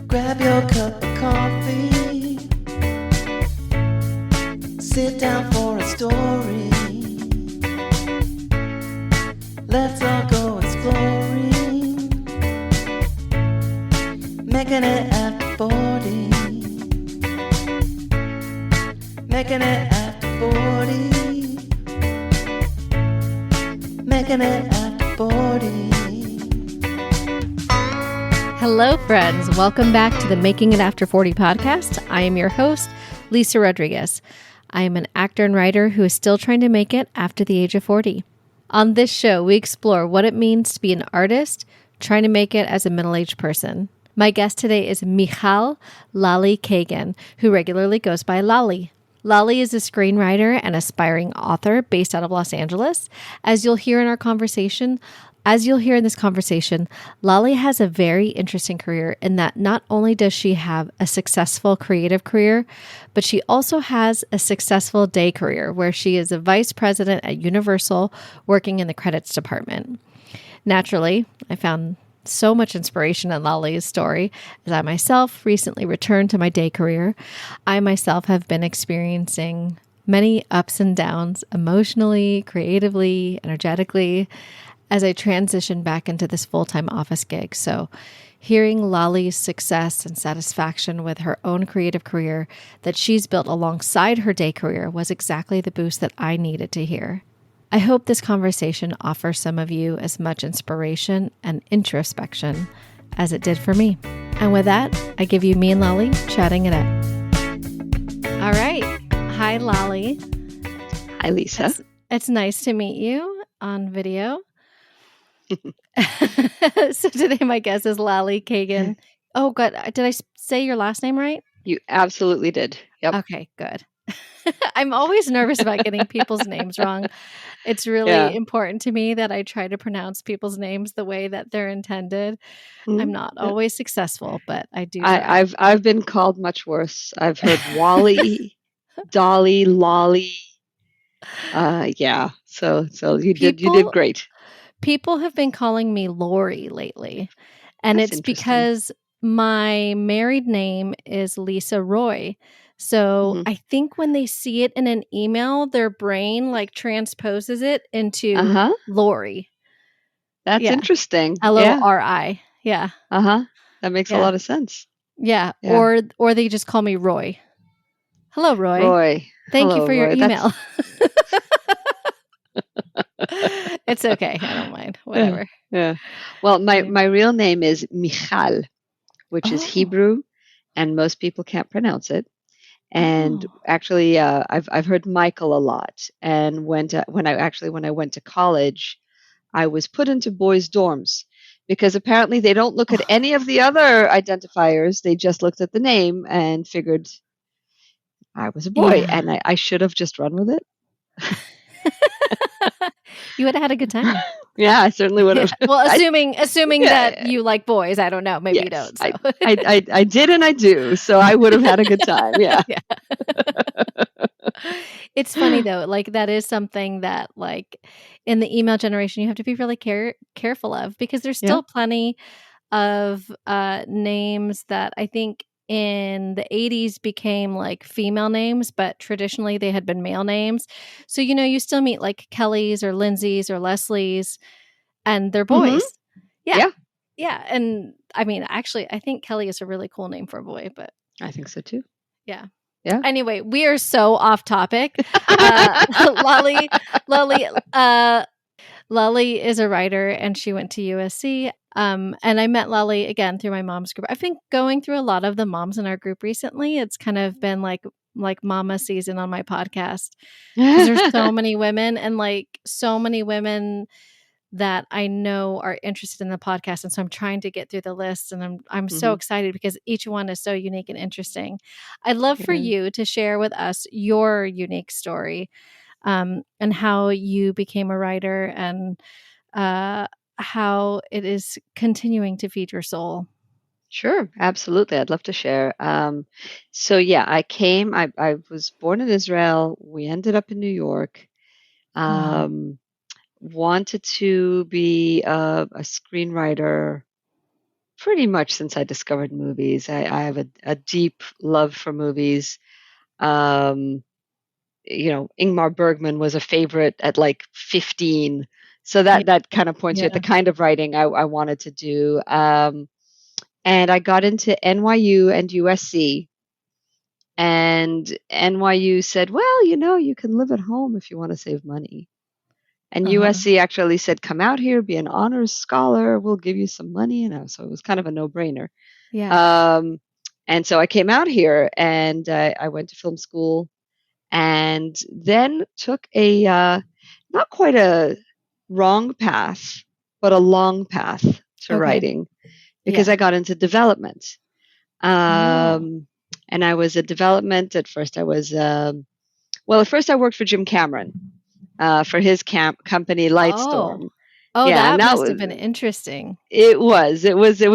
Grab your cup of coffee. Sit down for a story. Let's all go exploring. Making it after 40. Making it after 40. Making it after 40. Hello, friends. Welcome back to the Making It After 40 podcast. I am your host, Lisa Rodriguez. I am an actor and writer who is still trying to make it after the age of 40. On this show, we explore what it means to be an artist trying to make it as a middle-aged person. My guest today is Michal Lali Kagan, who regularly goes by Lali. Lali is a screenwriter and aspiring author based out of Los Angeles. As you'll hear in this conversation, Lali has a very interesting career in that not only does she have a successful creative career, but she also has a successful day career where she is a vice president at Universal working in the credits department. Naturally, I found so much inspiration in Lali's story as I myself recently returned to my day career. I myself have been experiencing many ups and downs emotionally, creatively, energetically, as I transitioned back into this full-time office gig. So hearing Lali's success and satisfaction with her own creative career that she's built alongside her day career was exactly the boost that I needed to hear. I hope this conversation offers some of you as much inspiration and introspection as it did for me. And with that, I give you me and Lali chatting it up. All right. Hi, Lali. Hi, Lisa. It's nice to meet you on video. So today my guest is Lali Kagan. Oh, God. Did I say your last name right? You absolutely did. Yep. Okay, good. I'm always nervous about getting people's names wrong. It's really important to me that I try to pronounce people's names the way that they're intended. I'm not always successful, but I do try. I've been called much worse. I've heard Wally, Dolly, Lolly. Yeah. So you did great. People have been calling me Lori lately, and That's it's because my married name is Lisa Roy. So I think when they see it in an email, their brain like transposes it into Lori. That's interesting. Lori. Yeah. That makes a lot of sense. Yeah. Or they just call me Roy. Hello, Roy. Roy. Thank Hello, you for your Roy. email. It's okay. I don't mind. Whatever. Yeah. Well, my real name is Michal, which is Hebrew, and most people can't pronounce it. And actually, I've heard Michael a lot. And when I went to college, I was put into boys' dorms because apparently they don't look at any of the other identifiers. They just looked at the name and figured I was a boy, and I should have just run with it. You would have had a good time. Yeah, I certainly would have. Well, assuming that you like boys, I don't know. Maybe you don't. So. I did and I do. So I would have had a good time. Yeah. It's funny though. Like that is something that like in the email generation, you have to be really careful of because there's still plenty of names that I think in the 80s became like female names, but traditionally they had been male names. So, you still meet like Kellys or Lindsays or Leslies and they're boys. Yeah. And I mean, actually, I think Kelly is a really cool name for a boy, but I think so too. Yeah. Anyway, we are so off topic. Lali is a writer and she went to USC. And I met Lali again through my mom's group. I've been going through a lot of the moms in our group recently. It's kind of been like mama season on my podcast because there's so many women and like so many women that I know are interested in the podcast. And so I'm trying to get through the list and I'm so excited because each one is so unique and interesting. I'd love for you to share with us your unique story and how you became a writer and how it is continuing to feed your soul. Sure, absolutely. I'd love to share. So yeah, I was born in Israel. We ended up in New York. Wanted to be a screenwriter pretty much since I discovered movies. I have a deep love for movies. Um, Ingmar Bergman was a favorite at like 15. So Yeah. that kind of points you at the Yeah. kind of writing I wanted to do. And I got into NYU and USC. And NYU said, well, you can live at home if you want to save money. And Uh-huh. USC actually said, come out here, be an honors scholar. We'll give you some money. So it was kind of a no-brainer. Yeah. Um, and so I came out here and I went to film school and then took a not quite a wrong path, but a long path to Okay. writing because Yeah. I got into development. Oh. And I was a development at first. At first I worked for Jim Cameron for his company Oh. Lightstorm. Oh, Yeah, and that that must was have been interesting. it was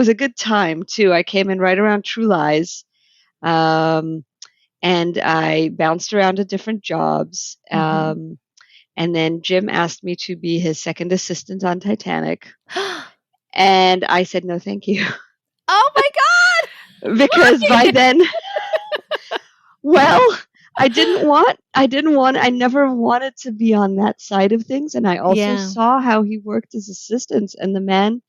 a good time too. I came in right around True Lies. Um, and I bounced around to different jobs. Mm-hmm. And then Jim asked me to be his second assistant on Titanic. And I said, no, thank you. Oh my God! Because by Why? then, well, I never wanted to be on that side of things. And I also Yeah. saw how he worked as assistants. And the man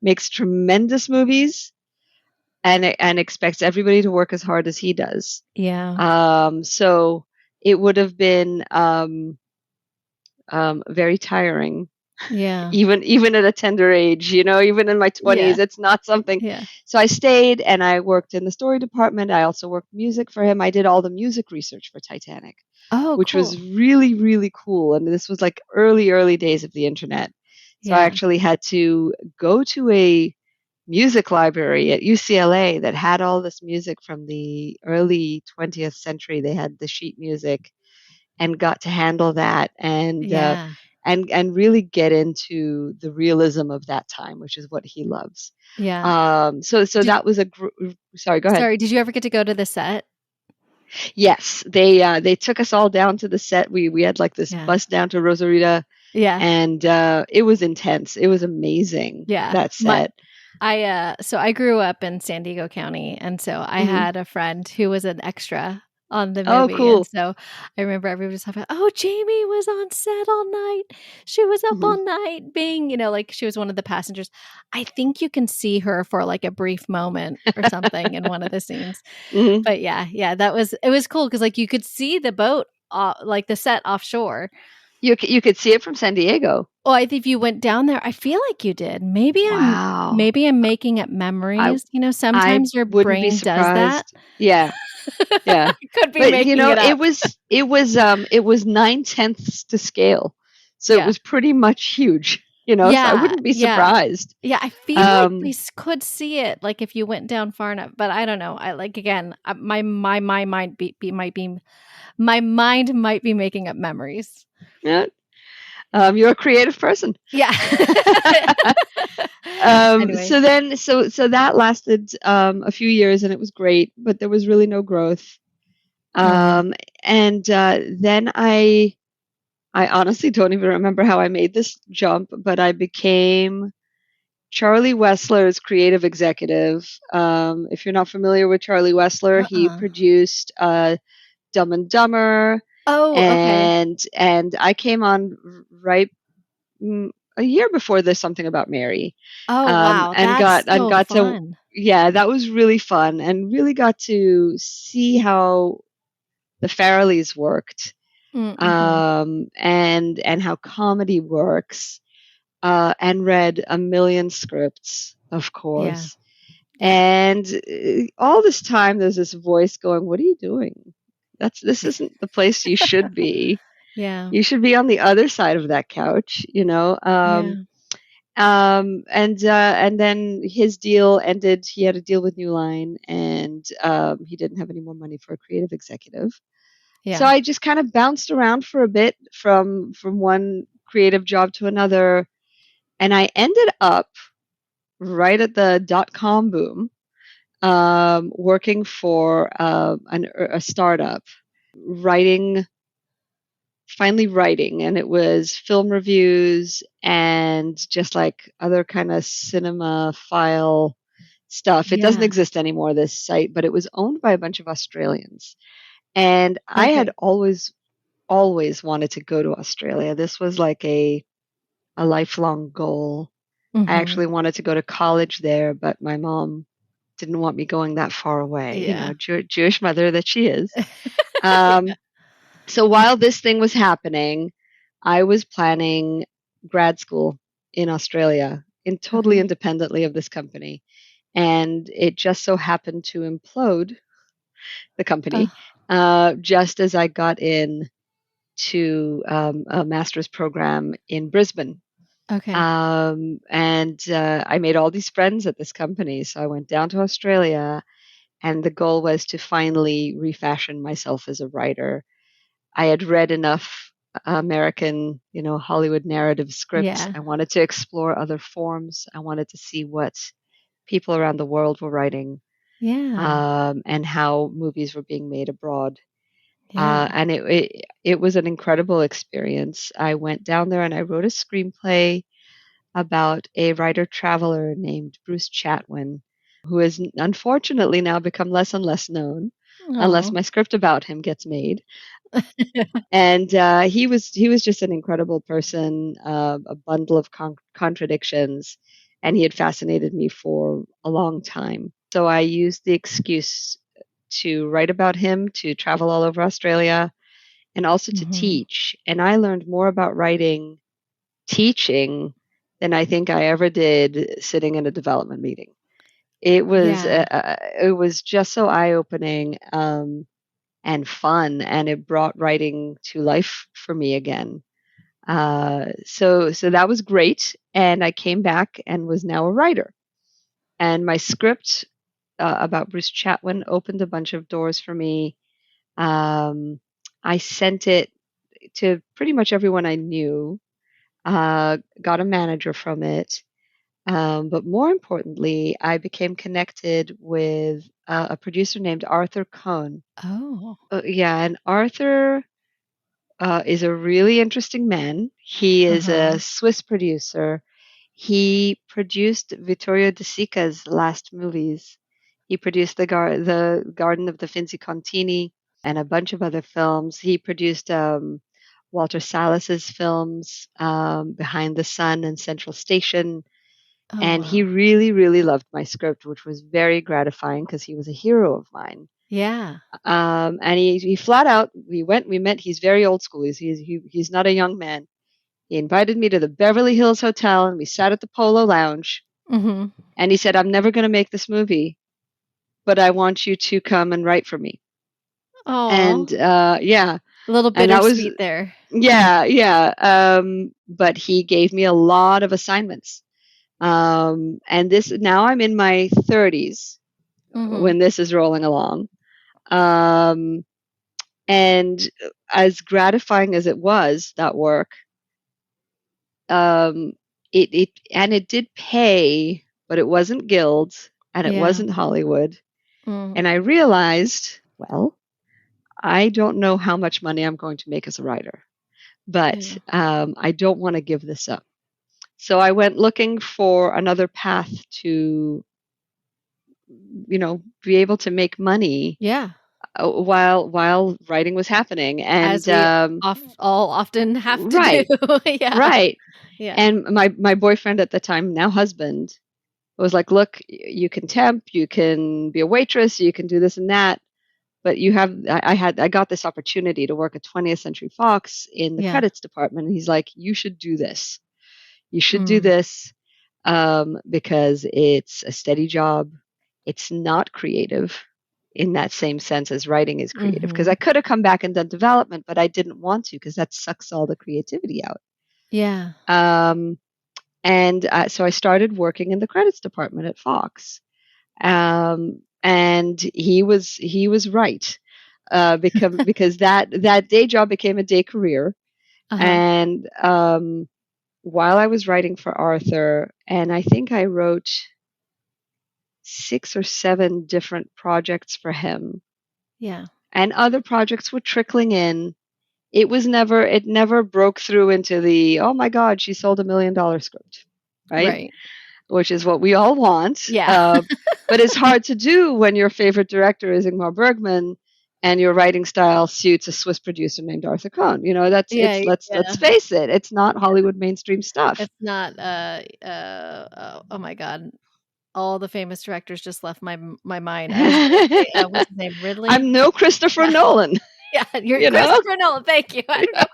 makes tremendous movies and expects everybody to work as hard as he does. Yeah. So it would have been very tiring, Yeah. even at a tender age. Even in my 20s, Yeah. it's not something. Yeah. So I stayed and I worked in the story department. I also worked music for him. I did all the music research for Titanic, Oh, which was cool. really, really cool. And this was like early days of the internet. So I Yeah. actually had to go to a music library at UCLA that had all this music from the early 20th century. They had the sheet music and got to handle that Yeah. and really get into the realism of that time, which is what he loves. Yeah. So Did that was sorry, go ahead. Sorry, did you ever get to go to the set? Yes, they took us all down to the set. We had like this Yeah. bus down to Rosarita, Yeah. and it was intense. It was amazing, Yeah. that set. So I grew up in San Diego County, and so I Hmm. had a friend who was an extra on the Oh, movie. And cool. so I remember everybody was talking about, oh, Jamie was on set all night. She was up Hmm. all night being, like she was one of the passengers. I think you can see her for like a brief moment or something in one of the scenes. Hmm. But yeah, it was cool because like you could see the boat, like the set offshore. You could see it from San Diego. Oh, I think if you went down there, I feel like you did. Wow. Maybe I'm making up I memories. I Sometimes your wouldn't be brain does that. surprised. Yeah, yeah. Could be But making it up. it was 9/10 to scale, so it Yeah. was pretty much huge. So I Yeah. wouldn't be Yeah. surprised. Yeah. I feel like we could see it, like if you went down far enough. But I don't know. I like again. My mind might be my mind might be making up memories. Yeah, you're a creative person. Yeah. Anyway. So that lasted a few years, and it was great, but there was really no growth. And then I honestly don't even remember how I made this jump, but I became Charlie Wessler's creative executive. If you're not familiar with Charlie Wessler, he Uh-uh. produced Dumb and Dumber, Oh, okay. and I came on right a year before there's something about Mary, Oh, wow. and That's so got to fun. yeah, that was really fun and really got to see how the Farrellys worked, Mm-hmm. and how comedy works, and read a million scripts, of Yeah. course. Yeah. And all this time, there's this voice going, "What are you doing? This isn't the place you should be. Yeah. You should be on the other side of that couch, you know." Yeah. And then his deal ended. He had a deal with New Line, and he didn't have any more money for a creative executive. So Yeah. I just kind of bounced around for a bit from one creative job to another, and I ended up right at the .com boom, working for a startup, writing, finally writing, and it was film reviews and just like other kind of cinema file stuff. It doesn't Yeah. exist anymore, this site, but it was owned by a bunch of Australians. And I had Okay. always wanted to go to Australia. This was like a lifelong goal. I Mm-hmm. actually wanted to go to college there, but my mom didn't want me going that far away, Yeah. Jewish mother that she is. Um, so while this thing was happening, I was planning grad school in Australia, in totally Okay. independently of this company. And it just so happened to implode the company Oh, just as I got in to a master's program in Brisbane. okay. And I made all these friends at this company. So I went down to Australia, and the goal was to finally refashion myself as a writer. I had read enough American, Hollywood narrative scripts. Yeah. I wanted to explore other forms. I wanted to see what people around the world were writing, Yeah. and how movies were being made abroad. Yeah. And it was an incredible experience. I went down there and I wrote a screenplay about a writer traveler named Bruce Chatwin, who has unfortunately now become less and less known, unless Oh. my script about him gets made. And he was just an incredible person, a bundle of contradictions, and he had fascinated me for a long time. So I used the excuse to write about him, to travel all over Australia, and also to Mm-hmm. teach. And I learned more about writing teaching than I think I ever did sitting in a development meeting. Yeah. It was just so eye opening, and fun, and it brought writing to life for me again. So that was great, and I came back and was now a writer. And my script about Bruce Chatwin opened a bunch of doors for me. Um, I sent it to pretty much everyone I knew. Got a manager from it. But more importantly, I became connected with a producer named Arthur Cohn. Oh. Yeah, and Arthur is a really interesting man. He is Uh-huh. a Swiss producer. He produced Vittorio De Sica's last movies. He produced the Garden of the Finzi Contini and a bunch of other films. He produced Walter Salas's films, Behind the Sun and Central Station. Oh, And he wow. really, really loved my script, which was very gratifying because he was a hero of mine. Yeah. And he flat out, we met. He's very old school. He's not a young man. He invited me to the Beverly Hills Hotel, and we sat at the Polo Lounge. Mm-hmm. And he said, "I'm never going to make this movie, but I want you to come and write for me." Oh, And yeah, a little and that was bittersweet there. yeah. But he gave me a lot of assignments. And this now I'm in my 30s Mm-hmm. when this is rolling along. Um, and as gratifying as it was, that work, um, it did pay, but it wasn't Guild and it Yeah. wasn't Hollywood. Mm. And I realized, well, I don't know how much money I'm going to make as a writer, but Yeah. I don't want to give this up. So I went looking for another path to, be able to make money Yeah. while writing was happening. As And we all often have to do. right, Yeah. right. Yeah. And my boyfriend at the time, now husband, was like, "Look, you can temp, you can be a waitress, you can do this and that, but I got this opportunity to work at 20th Century Fox in the Yeah. credits department." And he's like, "You should do this. You should do Mm. this, because it's a steady job. It's not creative in that same sense as writing is creative. Because Mm-hmm. I could have come back and done development, but I didn't want to because that sucks all the creativity out." Yeah. Um, and so I started working in the credits department at Fox. And he was right, because that day job became a day career. Uh-huh. And while I was writing for Arthur, and I think I wrote 6 or 7 different projects for him, Yeah. and other projects were trickling in. It never broke through into the, oh my God, she sold $1 million script, right? Right. which is what we all want. Yeah. But it's hard to do when your favorite director is Ingmar Bergman and your writing style suits a Swiss producer named Arthur Cohn. That's Yeah, it's let's yeah. face it, it's not Hollywood mainstream stuff. It's not, oh my God. All the famous directors just left my mind. I was gonna say, what's his name? Ridley? I'm no Christopher Yeah. Nolan. Yeah, you're You know? Christopher Nolan, thank you. I don't know.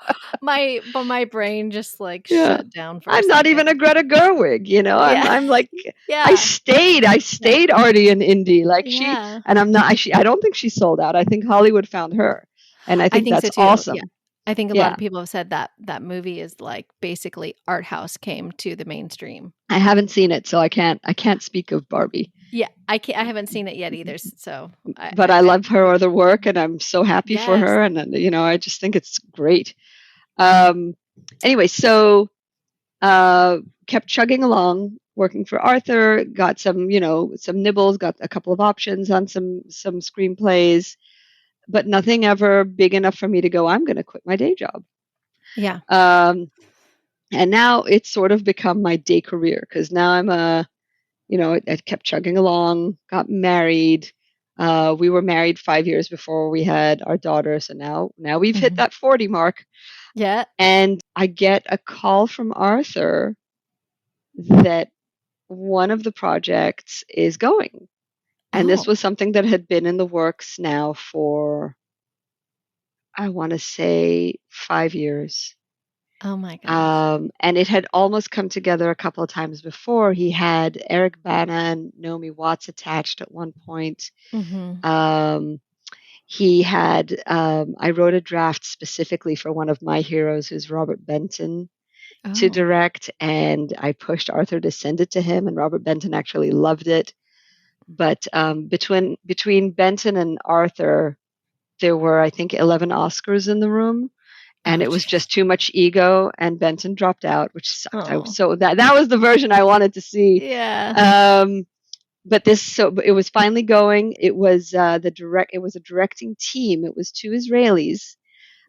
My brain just, like, Yeah. shut down for a I'm not second. even a Greta Gerwig, Yeah. I'm like Yeah. I stayed arty and indie. Like Yeah. and I'm not I don't think she sold out. I think Hollywood found her. And I think so that's too, awesome. yeah. I think a lot Yeah. of people have said that movie is, like, basically art house came to the mainstream. I haven't seen it, so I can't speak of Barbie. Yeah, I haven't seen it yet either, so But I love her other work, and I'm so happy for Yes. her, and I just think it's great. Anyway, so kept chugging along, working for Arthur, got some nibbles, got a couple of options on some screenplays, but nothing ever big enough for me to go, I'm going to quit my day job. Yeah. And now it's sort of become my day career, because now I'm I kept chugging along, got married. We were married 5 years before we had our daughter, so now we've hit that 40 mark. Yeah. And I get a call from Arthur that one of the projects is going. And this was something that had been in the works now for, I want to say, 5 years. Oh my gosh. And it had almost come together a couple of times before. He had Eric Bana and Naomi Watts attached at one point. He had, I wrote a draft specifically for one of my heroes, who's Robert Benton, to direct, and I pushed Arthur to send it to him, and Robert Benton actually loved it. But between Benton and Arthur, there were, I think, 11 Oscars in the room. And it was just too much ego, and Benton dropped out, which sucked. So that was the version I wanted to see. Yeah. But it was finally going. It was it was a directing team. It was 2 Israelis.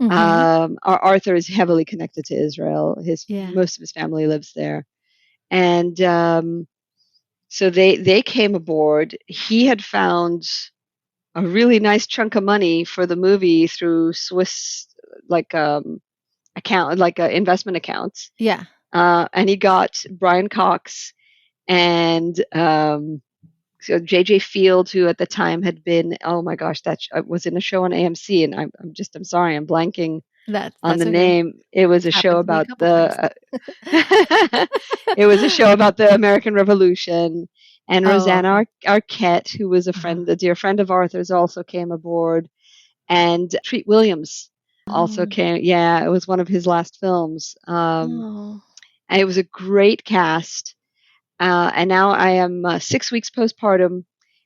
Arthur is heavily connected to Israel. Most of his family lives there, and so they came aboard. He had found a really nice chunk of money for the movie through Swiss investment accounts. Yeah. And he got Brian Cox and so J.J. Field, who at the time had been, oh my gosh, that was in a show on AMC, and I'm sorry, I'm blanking on the name. It was a show about it was a show about the American Revolution. And Rosanna Arquette, who was a dear friend of Arthur's, also came aboard. And Treat Williams also came. Yeah, it was one of his last films. And it was a great cast. And now I am 6 weeks postpartum.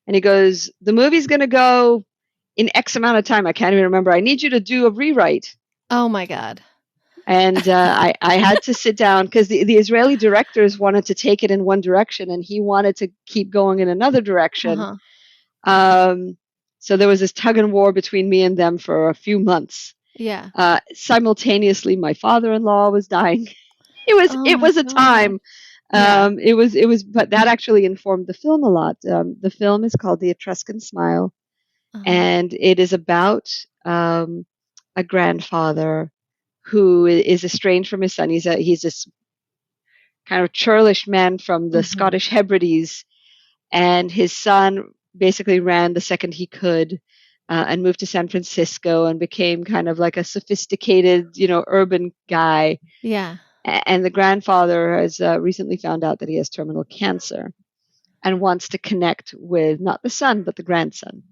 And he goes, the movie's going to go in X amount of time. I can't even remember. I need you to do a rewrite. Oh, my God. And I had to sit down, because the Israeli directors wanted to take it in one direction, and he wanted to keep going in another direction. So there was this tug and war between me and them for a few months. Yeah. Simultaneously, my father-in-law was dying. It was a time. Yeah. It was, but that actually informed the film a lot. The film is called The Etruscan Smile, and it is about a grandfather who is estranged from his son. He's this kind of churlish man from the Scottish Hebrides, and his son basically ran the second he could, and moved to San Francisco and became kind of like a sophisticated, urban guy. Yeah. And the grandfather has recently found out that he has terminal cancer and wants to connect with not the son, but the grandson,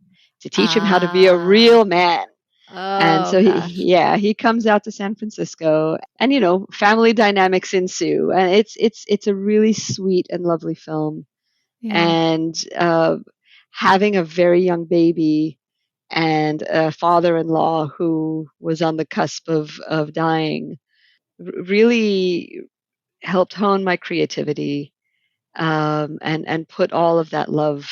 to teach him how to be a real man. And so he comes out to San Francisco, and family dynamics ensue, and it's a really sweet and lovely film. And having a very young baby and a father-in-law who was on the cusp of dying really helped hone my creativity, and put all of that love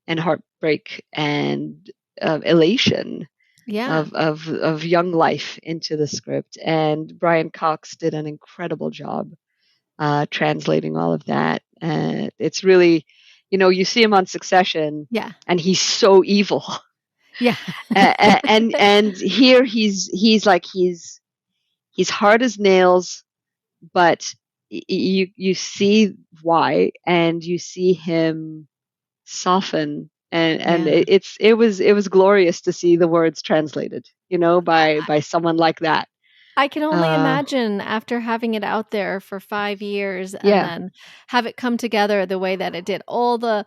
and heartbreak and elation of young life into the script. And Brian Cox did an incredible job. translating all of that. It's really, you see him on Succession, Yeah. and he's so evil. Yeah. And here he's hard as nails, but you see why, and you see him soften, and Yeah. it was glorious to see the words translated, by someone like that. I can only Uh, imagine after having it out there for 5 years and yeah, then have it come together the way that it did, all the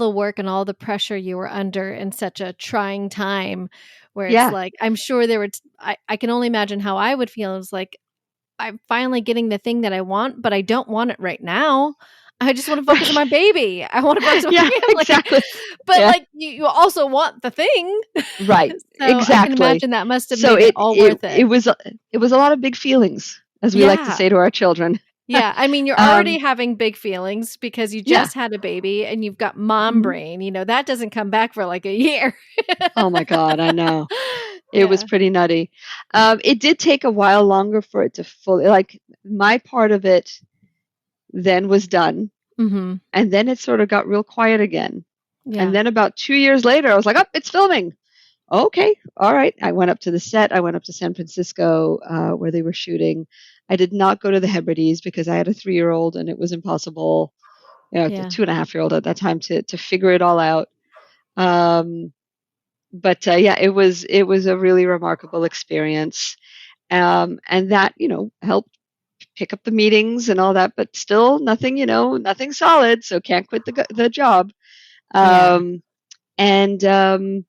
work and all the pressure you were under in such a trying time where it's yeah, like, I'm sure there were I can only imagine how I would feel. It was like, I'm finally getting the thing that I want, but I don't want it right now. I just want to focus on right, my baby. I want to focus on yeah, my family. exactly, But yeah, like you also want the thing. right, So I can exactly. imagine that must have So made it all worth it it. was it was a lot of big feelings, as we like to Yeah. say to our children. Yeah. I mean, you're already um, having big feelings because you yeah. just had a baby and you've got mom Mhm. brain. That doesn't come back for like a year. Oh my God, I know. It was Yeah. pretty nutty. It did take a while longer for it to fully, like, my part of it then was done, Mhm. and then it sort of got real quiet again. And Yeah. then about 2 years later, I was like, "Oh, it's filming." Okay, all right. I went up to the set. I went up to San Francisco, where they were shooting. I did not go to the Hebrides because I had a 3-year-old, and it was impossible, a Yeah. 2.5-year-old at that time, to figure it all out. Um, but yeah, it was a really remarkable experience, and that helped pick up the meetings and all that, but still nothing, nothing solid. So can't quit the job. Yeah. Um, and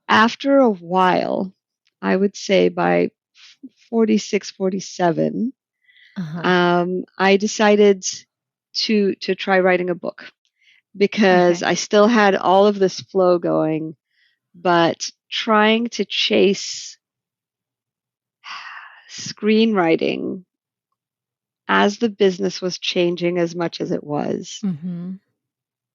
After a while, I would say by 46, 47, Uh-huh. I decided to try writing a book, because Okay. I still had all of this flow going, but trying to chase screenwriting as the business was changing as much as it was. Mhm.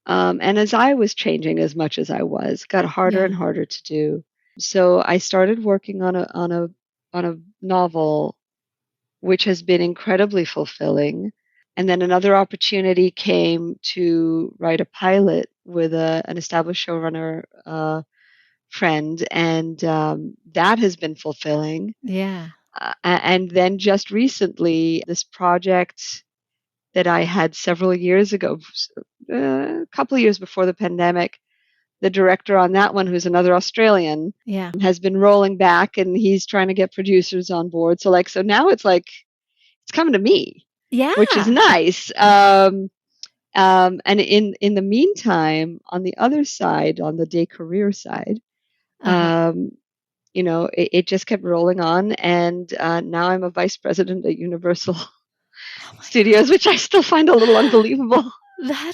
And as I was changing as much as I was, got harder and Yeah. harder to do. So I started working on a novel, which has been incredibly fulfilling. And then another opportunity came to write a pilot with an established showrunner friend, and that has been fulfilling. Yeah. And then just recently, this project that I had several years ago, a couple of years before the pandemic, the director on that one, who's another Australian, Yeah. has been rolling back, and he's trying to get producers on board. So now it's like it's coming to me, which is Yeah. nice. And in the meantime, on the other side, on the day career side, Uh-huh. um, it just kept rolling on, and now I'm a vice president at Universal Oh my Studios, which I still find a little unbelievable. god.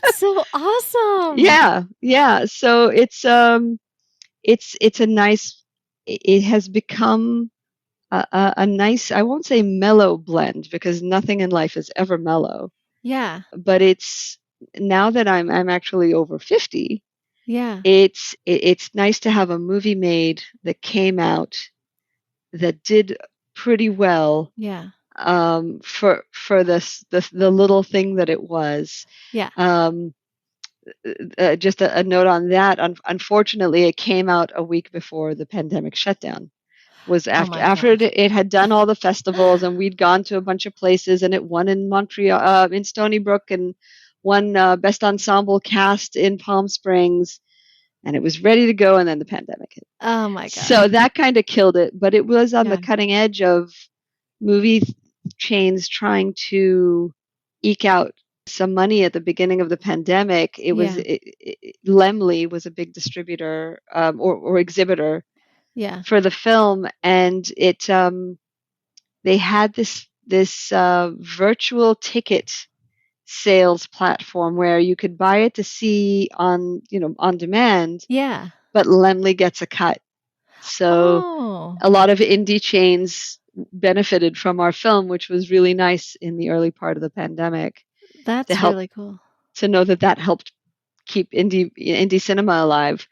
That's so awesome. Yeah, yeah. So it's a nice. It has become a nice. I won't say mellow blend, because nothing in life is ever mellow. Yeah. But it's now that I'm actually over 50. Yeah. It's nice to have a movie made that came out that did pretty well, Yeah. for the little thing that it was. Yeah. Um, just a note on that. Unfortunately, it came out a week before the pandemic shutdown. Was Oh after my after gosh. it had done all the festivals, and we'd gone to a bunch of places, and it won in Montreal, in Stony Brook, and won Best Ensemble Cast in Palm Springs, and it was ready to go, and then the pandemic hit. Oh my So god. that kind of killed it, but it was on the Yeah. cutting edge of movie chains trying to eke out some money at the beginning of the pandemic. Yeah. Lemley was a big distributor, or exhibitor Yeah. for the film, and they had this virtual ticket sales platform where you could buy it to see on demand, Yeah. but Lemley gets a cut. So Oh, a lot of indie chains benefited from our film, which was really nice in the early part of the pandemic, to that's help really cool. to know that helped keep indie cinema alive.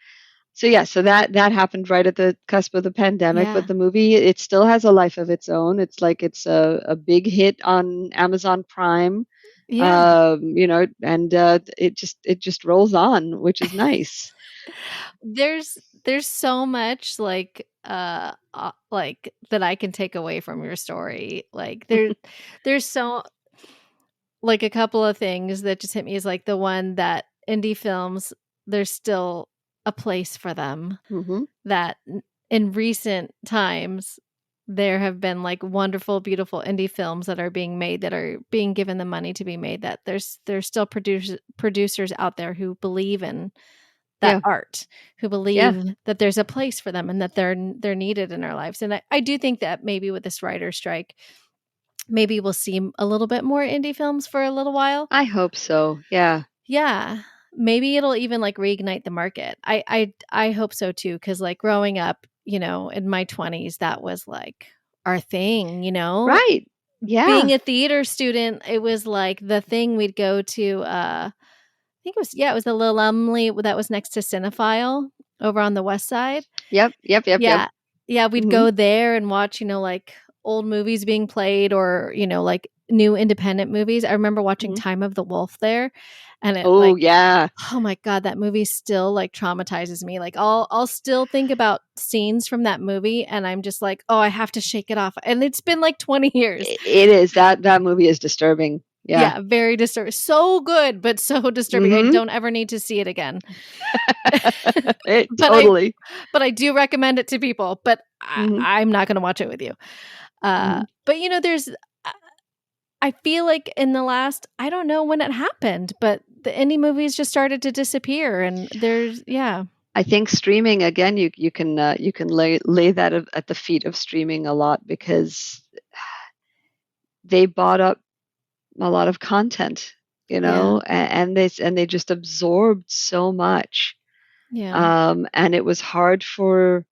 so that happened right at the cusp of the pandemic, but Yeah. the movie, it still has a life of its own. It's like it's a big hit on Amazon Prime, Yeah. and it just rolls on, which is nice. There's so much like that I can take away from your story. Like there's so like a couple of things that just hit me is like the one that indie films, there's still a place for them. Hmm. That in recent times there have been like wonderful, beautiful indie films that are being made, that are being given the money to be made, that there's still producers out there who believe in that Yeah, art, who yeah. believe that there's a place for them and that they're needed in our lives. And I do think that maybe with this writer strike, maybe we'll see a little bit more indie films for a little while. I hope so. Yeah. Yeah. Maybe it'll even like reignite the market. I hope so too, because like growing up, in my 20s, that was like our thing, Right. Yeah. being a theater student, it was like the thing. We'd go to I think it was the Lil Lumley that was next to Cinephile over on the west side. Yep. Yep. Yep. Yep. Yeah. Yeah, we'd Hmm. go there and watch, like old movies being played, or, like new independent movies. I remember watching Hmm. Time of the Wolf there, and it Oh, like, yeah. oh my God, that movie still like traumatizes me. Like I'll still think about scenes from that movie and I'm just like, oh, I have to shake it off. And it's been like 20 years. It is, that movie is disturbing. Yeah. Yeah, very disturbing. So good, but so disturbing. I Hmm. don't ever need to see it again. It but I totally. but I do recommend it to people, but Hmm. I'm not going to watch it with you. Hmm. But there's I feel like in the last, I don't know when it happened, but the indie movies just started to disappear, and there's yeah. I think streaming again. You can lay that at the feet of streaming a lot, because they bought up a lot of content, Yeah. and they just absorbed so much, Yeah. and it was hard for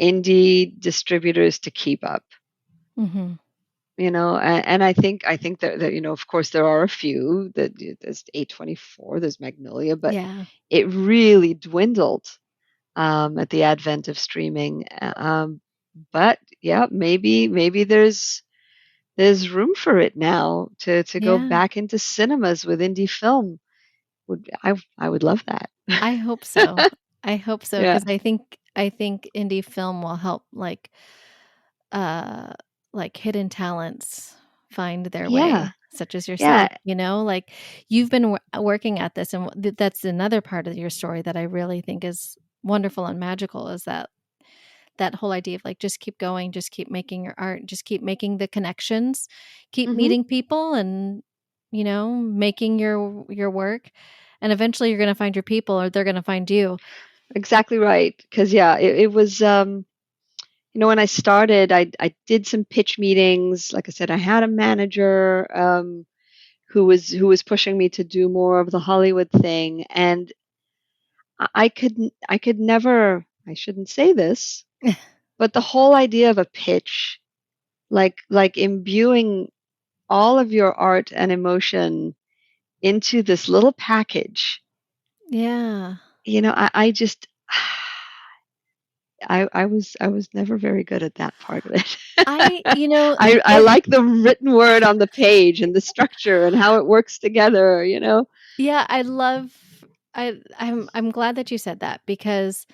indie distributors to keep up. Mhm. And I think that of course there are a few, that there's A24, there's Magnolia, but Yeah. it really dwindled at the advent of streaming. But yeah, maybe there's room for it now to go Yeah. back into cinemas with indie film. I would love that. I hope so. I hope so, Yeah. because I think indie film will help uh like hidden talents find their Yeah. way, such as Yeah. yourself, like you've been working at this, and that's another part of your story that I really think is wonderful and magical, is that whole idea of like, just keep going, just keep making your art, just keep making the connections, keep Hmm. meeting people, and making your work, and eventually you're going to find your people, or they're going to find you. Exactly right. Because yeah, it was. When I started, I did some pitch meetings. Like I said, I had a manager, who was pushing me to do more of the Hollywood thing, and I could never. I shouldn't say this, but the whole idea of a pitch, like imbuing all of your art and emotion into this little package, Yeah. I just I was never very good at that part of it. I I it like the written word on the page and the structure and how it works together. Yeah, I love I'm glad that you said that, because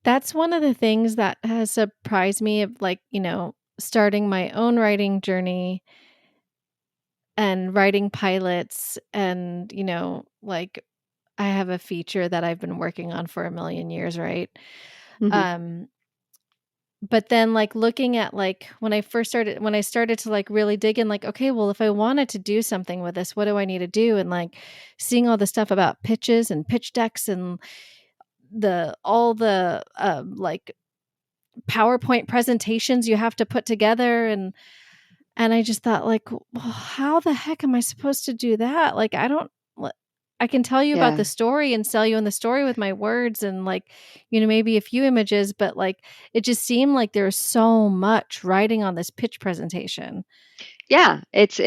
that's one of the things that has surprised me of like, starting my own writing journey and writing pilots, and like I have a feature that I've been working on for a million years, right? Hmm. Um but then like looking at like when I started to like really dig in, like, okay, well, if I wanted to do something with this, what do I need to do? And like seeing all the stuff about pitches and pitch decks, and the all the like PowerPoint presentations you have to put together, and I just thought like, well, how the heck am I supposed to do that? Like I can tell you about Yeah. the story and sell you in the story with my words, and like, maybe a few images, but like it just seemed like there's so much writing on this pitch presentation. Yeah. It's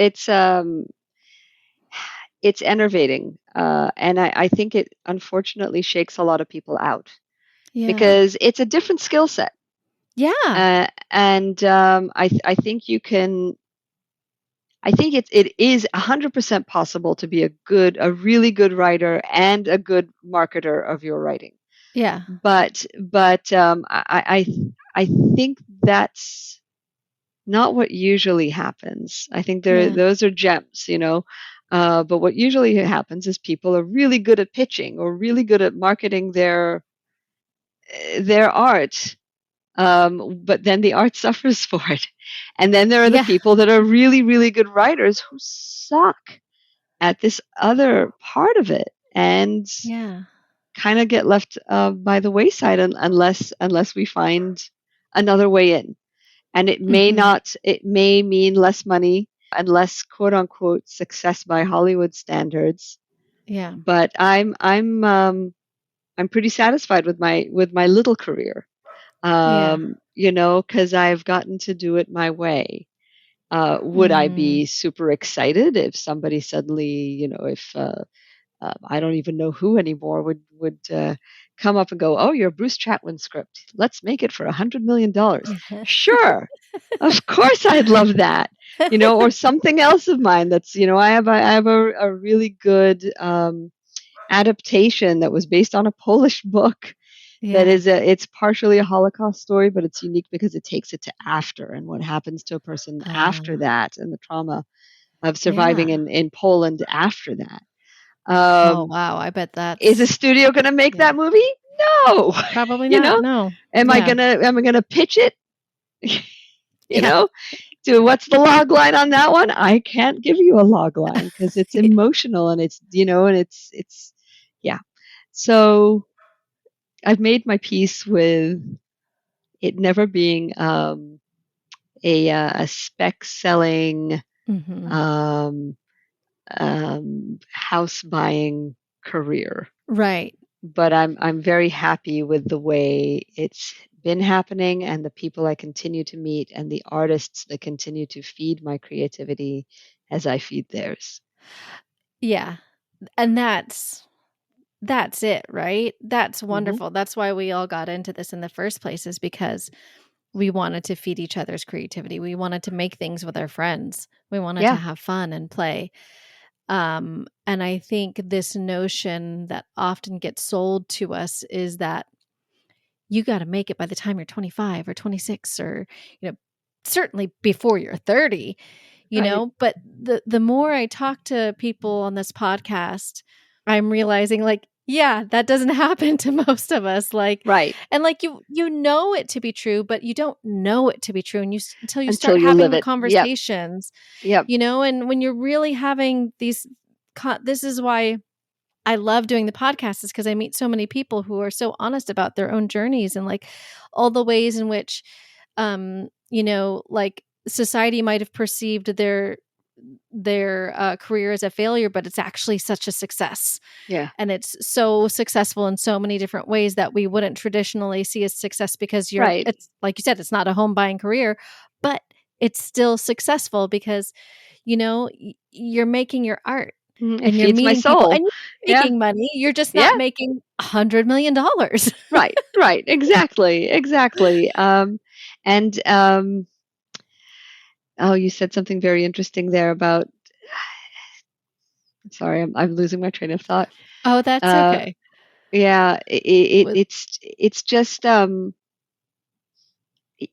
it's enervating. And I think it unfortunately shakes a lot of people out Yeah. because it's a different skill set. Yeah. And I think you can. I think it is 100% possible to be a really good writer and a good marketer of your writing. Yeah. But I think that's not what usually happens. I think Yeah. those are gems, but what usually happens is people are really good at pitching or really good at marketing their art, but then the art suffers for it. And then there are the Yeah. people that are really, really good writers who suck at this other part of it and Yeah. kind of get left by the wayside unless we find another way in. And it may Mhm. not, it may mean less money and less quote unquote success by Hollywood standards. Yeah. But I'm pretty satisfied with my little career. Yeah. Because I've gotten to do it my way. Would I Mm. be super excited if somebody suddenly, if I don't even know who anymore would come up and go, "Oh, your Bruce Chatwin script. Let's make it for $100 million." Sure, of course, I'd love that. Or something else of mine that's, I have a really good adaptation that was based on a Polish book that Yeah. is it's partially a Holocaust story, but it's unique because it takes it to after and what happens to a person after Uh, that and the trauma of yeah. surviving in Poland after that. Oh, Um, wow. I bet is a that's studio going to make yeah. that movie? No. Probably you not. know, No. am I Yeah. gonna am I gonna pitch it? you Yeah. know, to what's the log line on that one? I can't give you a log line because it's Yeah. emotional and it's yeah. So I've made my peace with it never being a spec selling Mhm. um, house buying career. Right. But I'm very happy with the way it's been happening and the people I continue to meet and the artists that continue to feed my creativity as I feed theirs. Yeah. And that's it, right? That's Hmm. wonderful. That's why we all got into this in the first place, is because we wanted to feed each other's creativity. We wanted to make things with our friends. We wanted to Yeah. have fun and play. And I think this notion that often gets sold to us is that you got to make it by the time you're 25 or 26 or, certainly before you're 30, Right. but the more I talk to people on this podcast, I'm realizing like, yeah, that doesn't happen to most of us. Like, Right. and like you know it to be true, but you don't know it to be true. And until you Until start you having live the it. Yep. conversations, Yep. and when you're really having these, this is why I love doing the podcast, is because I meet so many people who are so honest about their own journeys and like all the ways in which, like society might have perceived their career as a failure, but it's actually such a success. Yeah. And it's so successful in so many different ways that we wouldn't traditionally see as success, because Right. it's like you said, it's not a home buying career, but it's still successful because, you're making your art Mhm. It and you're feeds my meeting people and soul. you're Yeah. making money. You're just Yeah. not making $100 million. Right. Right. Exactly. Exactly. And oh, you said something very interesting there about. Sorry, I'm losing my train of thought. Oh, that's Uh, okay. yeah, With it's just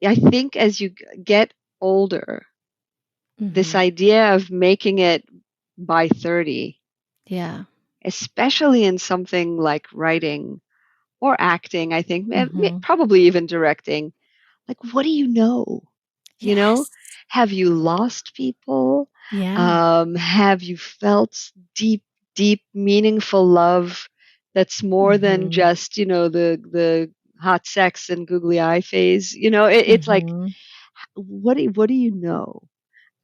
I think as you get older, this Mhm. idea of making it by 30, Yeah. especially in something like writing or acting, I think, Mhm. probably even directing, like, what do you know? You know, Yes. have you lost people? Yeah. Have you felt deep, deep, meaningful love that's more than Mhm. just, the hot sex and googly eye phase? It's like, Mhm. what do you know?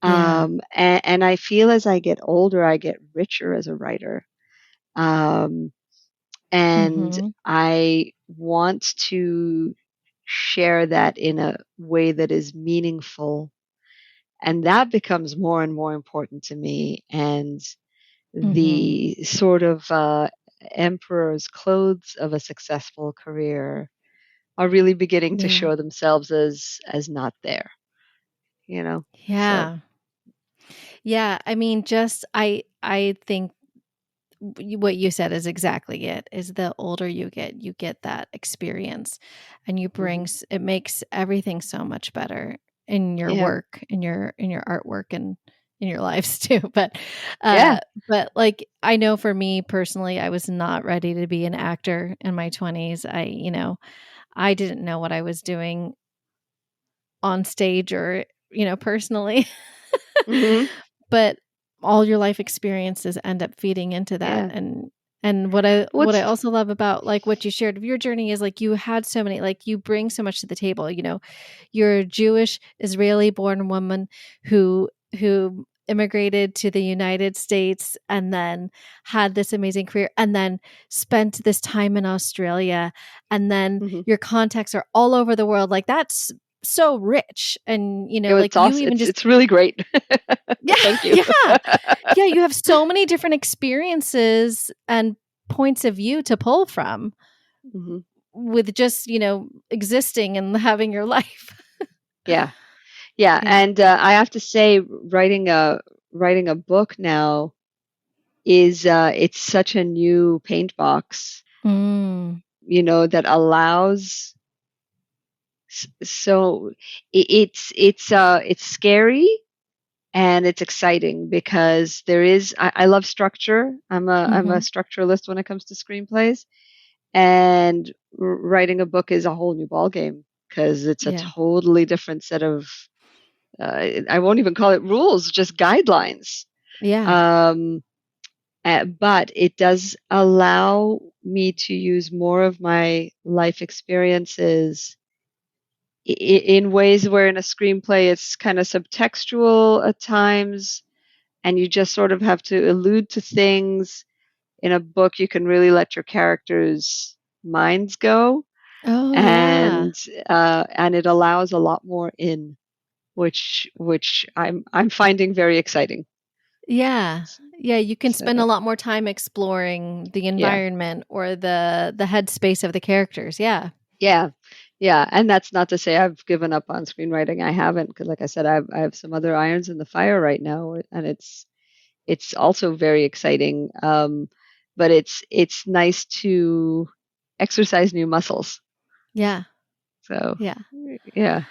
Yeah. And I feel as I get older, I get richer as a writer. Um, and Mhm. I want to share that in a way that is meaningful. And that becomes more and more important to me. And Mm-hmm. the sort of emperor's clothes of a successful career are really beginning to Yeah. show themselves as not there, you know. So Yeah. Yeah. I mean, just I think what you said is exactly it. Is the older you get that experience, and you mhm. it makes everything so much better in your Yeah, work, in your artwork, and in your lives too. yeah. Uh, but like I know for me personally, I was not ready to be an actor in my 20s. I didn't know what I was doing on stage or, personally. Hmm. But all your life experiences end up feeding into that. Yeah. And what I What's also love about like what you shared of your journey is like you had so many, like you bring so much to the table. You're a Jewish Israeli born woman who immigrated to the United States and then had this amazing career and then spent this time in Australia, and then mhm. your contacts are all over the world. Like that's so rich. And like It's you awesome. even just It's really great. yeah, Thank you. yeah. Yeah, you have so many different experiences and points of view to pull from Hmm. with just, existing and having your life. Yeah, yeah. Yeah. And I have to say, writing a book now is it's such a new paint box, Mm. that allows. So it's scary and it's exciting because I love structure. I'm a Mhm. structuralist when it comes to screenplays, and writing a book is a whole new ballgame because it's a Yeah. totally different set of I won't even call it rules, just guidelines. Yeah. Um, but it does allow me to use more of my life experiences in ways where in a screenplay it's kind of subtextual at times, and you just sort of have to allude to things. In a book, you can really let your characters' minds go, Oh, yeah. and and it allows a lot more in, which I'm finding very exciting. Yeah. Yeah, you can So spend a lot more time exploring the yeah, environment or the headspace of the characters. Yeah. yeah, yeah. And that's not to say I've given up on screenwriting. I haven't, because like I said, I have some other irons in the fire right now, and it's also very exciting. But it's nice to exercise new muscles. Yeah. So Yeah. yeah,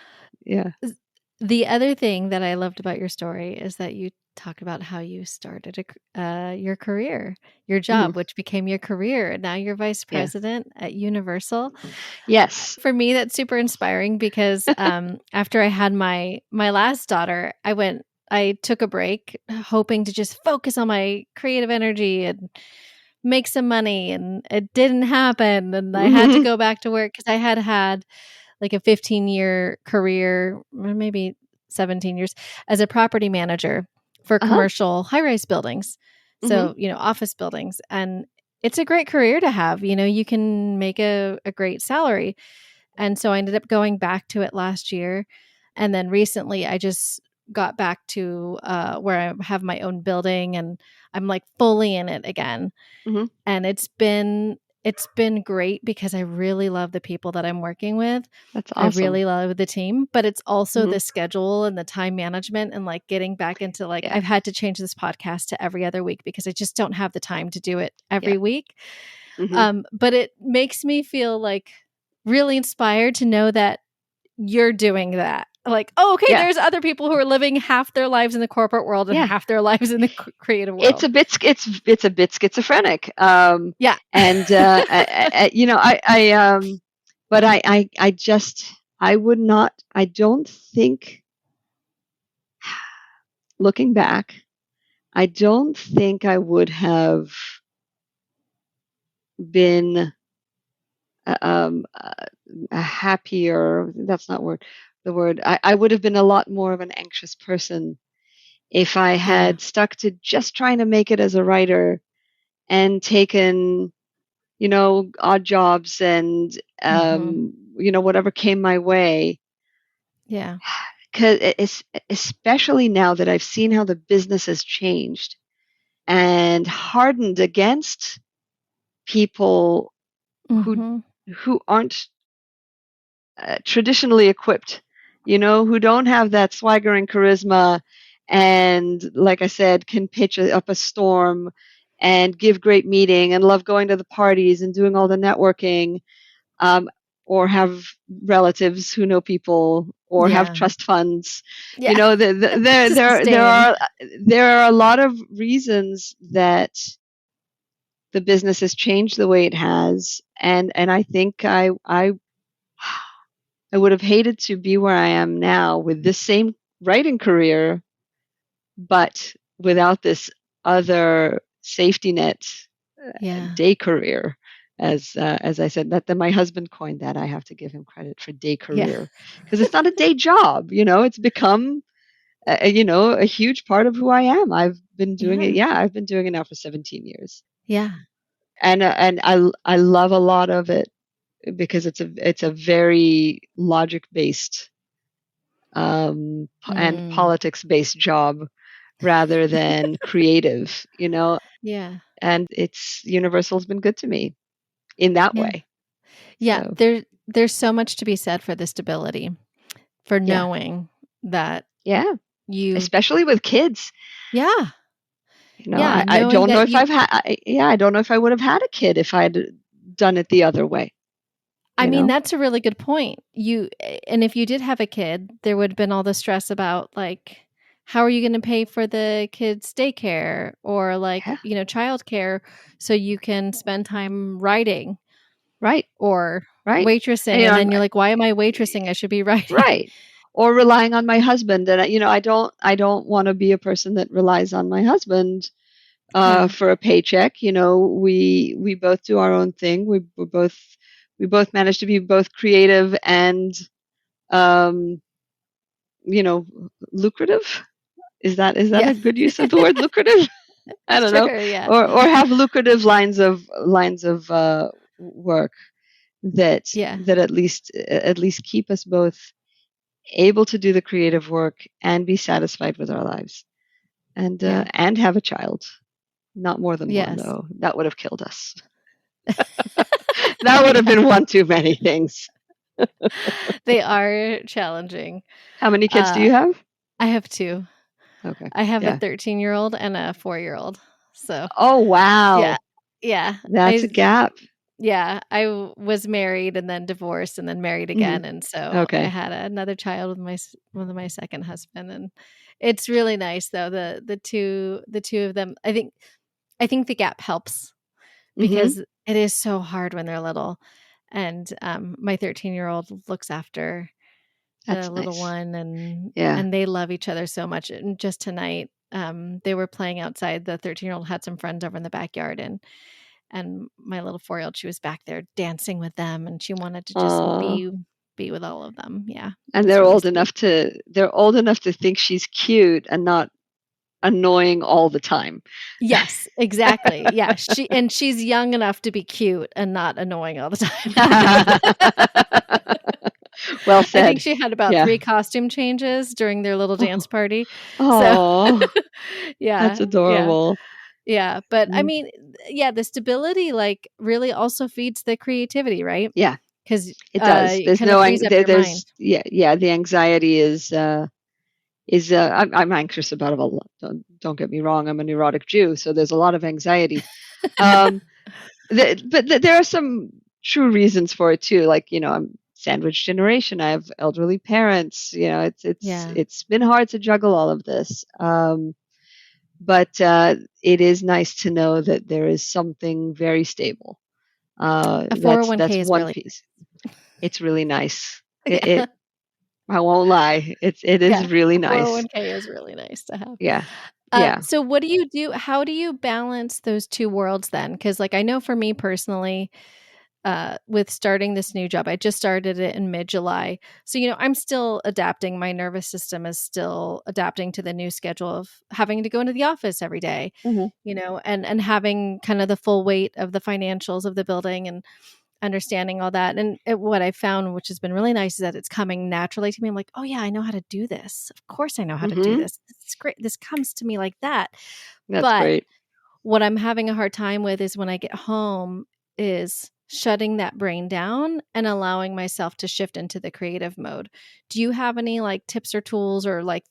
yeah. S- The other thing that I loved about your story is that you talk about how you started your career, your Hmm. job, which became your career. And now you're vice Yeah. president at Universal. Yes. For me, that's super inspiring because after I had my last daughter, I took a break, hoping to just focus on my creative energy and make some money. And it didn't happen. And I had to Hmm. go back to work because I had like a 15-year career, or maybe 17 years as a property manager for Uh-huh. commercial high-rise buildings. Hmm. So, office buildings. And it's a great career to have. You can make a great salary. And so I ended up going back to it last year. And then recently I just got back to where I have my own building and I'm like fully in it again. Hmm. And it's been great because I really love the people that I'm working with. That's I awesome. really love the team, but it's also Hmm. the schedule and the time management and like getting back into like Yeah. I've had to change this podcast to every other week because I just don't have the time to do it Yeah. every week. Hmm. But it makes me feel like really inspired to know that you're doing that. Like, oh, okay, Yeah. there's other people who are living half their lives in the corporate world and Yeah. half their lives in the creative It's world. a bit it's a bit schizophrenic. Yeah. And but I just I would not. I don't think, looking back, I don't think I would have been a happier. That's not word. The word. I would have been a lot more of an anxious person if I Yeah. had stuck to just trying to make it as a writer and taken, odd jobs and, Mhm. whatever came my way. Yeah. Because especially now that I've seen how the business has changed, and hardened against people Mm-hmm. who aren't traditionally equipped, who don't have that swagger and charisma, and like I said, can pitch up a storm and give great meeting and love going to the parties and doing all the networking, um, or have relatives who know people or have Yeah. trust funds. Yeah. There To there there sustain. are there are a lot of reasons that the business has changed the way it has, and I think I would have hated to be where I am now with this same writing career, but without this other safety net Yeah. day career. As I said, that my husband coined that. I have to give him credit for day Yeah. career because it's not a day job. It's become a huge part of who I am. I've been doing it. Yeah. Yeah, I've been doing it now for 17 years, Yeah. and I love a lot of it because it's a very logic based and Mm. politics based job rather than creative, Yeah. and it's Universal's been good to me in that Yeah. way. Yeah. So There's so much to be said for the stability, for yeah, knowing that yeah, you, especially with kids. yeah. Yeah. I Knowing don't know that if you, I don't know if I would have had a kid if I'd done it the other way, I you mean, know? that's a really good point. And if you did have a kid, there would have been all the stress about like, how are you going to pay for the kids' daycare or like, Yeah, childcare so you can spend time writing right, or right. waitressing. And And I'm then you're like, why am I waitressing? I should be writing. right. Or relying on my husband, and I don't want to be a person that relies on my husband Yeah. for a paycheck. We both do our own thing. We both manage to be both creative and um, you know lucrative. Is that Yeah. a good use of the word lucrative? I don't know. Sure. Yeah. Or have lucrative lines of work that Yeah. at least keep us both able to do the creative work and be satisfied with our lives, Yeah. and have a child. Not more than one, Yes. though. That would have killed us. That would have Yeah. been one too many things. They are challenging. How many kids do Uh, you have? I have two. Okay. I have a Yeah. 13-year-old and a 4-year-old. So, Oh, yeah. wow. Yeah. That's a gap. I was married and then divorced and then married Hmm. again, and so I Okay. had another child with my second husband, and it's really nice though. The two of them. I think the gap helps Hmm. because it is so hard when they're little, and my 13-year-old looks after the That's little nice. one, and Yeah. they love each other so much. And just tonight, they were playing outside. The 13-year-old had some friends over in the backyard, and my little 4-year-old, she was back there dancing with them, and she wanted to just Oh. be with all of them. Yeah, it And was they're really old sweet. enough to they're old enough to think she's cute and not annoying all the time. Yes, exactly. Yeah, she's young enough to be cute and not annoying all the time. Well I think said. she had about Yeah. 3 costume changes during their little dance Oh, party. So, oh, yeah, that's yeah. adorable. Yeah, but I Mm. mean, yeah, the stability, like, really also feeds the creativity, right? Yeah, 'Cause, it does. it There's kinda no frees up your mind. there's yeah, the anxiety is I'm anxious about it a lot. Don't get me wrong. I'm a neurotic Jew, so there's a lot of anxiety. Um, there are some true reasons for it too. Like, I'm sandwich generation. I have elderly parents. Yeah. It's been hard to juggle all of this. But it is nice to know that there is something very stable. A That's 401k is one really piece. It's really nice. It, yeah. it I won't lie. It Yeah, is really a nice. 401k is really nice to have. Yeah. Yeah. So what do you do? How do you balance those 2 worlds then? Because, like, I know for me personally, with starting this new job, I just started it in mid-July. So, I'm still adapting. My nervous system is still adapting to the new schedule of having to go into the office every day, Hmm. and having kind of the full weight of the financials of the building and understanding all that. And what I found, which has been really nice, is that it's coming naturally to me. I'm like, oh yeah, I know how to do this. Of course I know how to do Hmm. this. This is great. This comes to me like that. That's But great. what I'm having a hard time with is when I get home is shutting that brain down and allowing myself to shift into the creative mode. Do you have any like tips or tools or like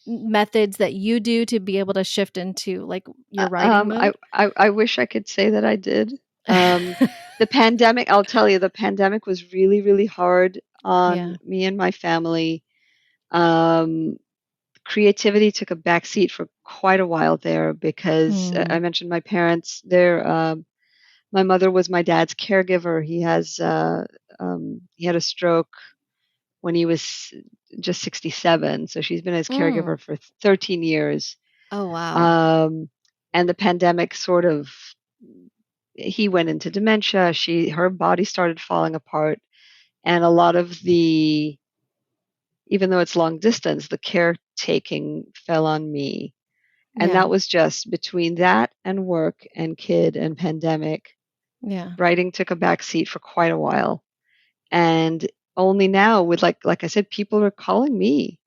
methods that you do to be able to shift into like your writing mode? I wish I could say that I did. The pandemic, I'll tell you, the pandemic was really, really hard on Yeah. me and my family. Um, Creativity took a backseat for quite a while there because I Hmm. mentioned my parents. My mother was my dad's caregiver. He had a stroke when he was just 67, so she's been his Mm. caregiver for 13 years. Oh, wow. Um, and the pandemic sort of he went into dementia. Her body started falling apart, and a lot of the even though it's long distance, the caretaking fell on me. And Yeah. that was just between that and work and kid and pandemic. Yeah. Writing took a back seat for quite a while. And only now with like I said, people are calling me,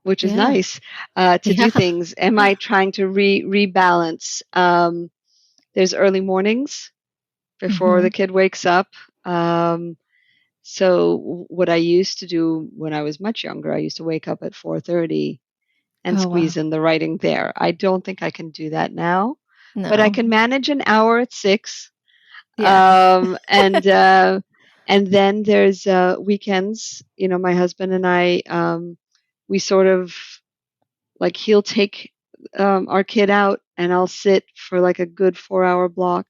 which is Yeah. nice, to do Yeah. things. Am I trying to rebalance? There's early mornings before the Hmm. kid wakes up. Um, so what I used to do when I was much younger, I used to wake up at 4:30 and Oh, wow. squeeze in the writing there. I don't think I can do that now, but I No. can manage an hour at 6. Yeah. Um, and uh, and then there's weekends. You know, my husband and I, we sort of like he'll take our kid out, and I'll sit for like a good 4-hour block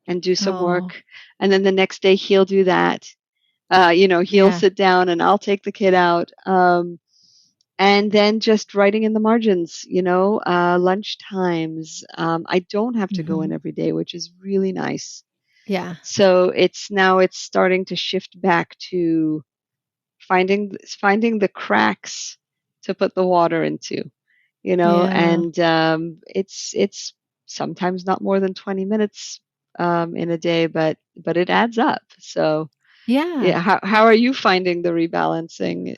and do some Oh, work, and then the next day he'll do that. He'll yeah. sit down and I'll take the kid out. And then just writing in the margins, lunch times. I don't have to go in Hmm. every day, which is really nice. Yeah. So it's starting to shift back to finding the cracks to put the water into, Yeah. and it's sometimes not more than 20 minutes in a day, but it adds up. So yeah, Yeah. how are you finding the rebalancing?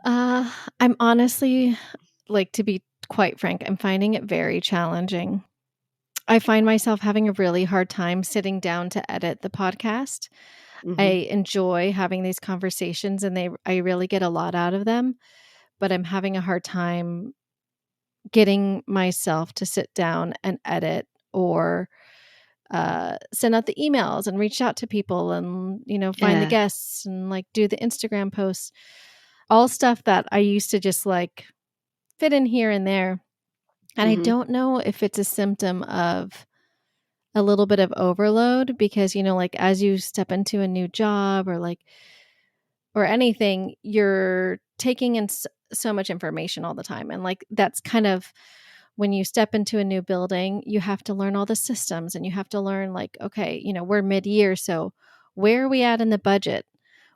Uh, I'm honestly, like, to be quite frank, I'm finding it very challenging. I find myself having a really hard time sitting down to edit the podcast. Hmm. I enjoy having these conversations and I really get a lot out of them, but I'm having a hard time getting myself to sit down and edit or send out the emails and reach out to people and, find the Yeah. guests and like do the Instagram posts, all stuff that I used to just like fit in here and there. And I Hmm. don't know if it's a symptom of a little bit of overload because, like as you step into a new job or like, or anything, you're taking in so much information all the time. And like, that's kind of when you step into a new building, you have to learn all the systems and you have to learn, like, okay, we're mid year. So where are we at in the budget?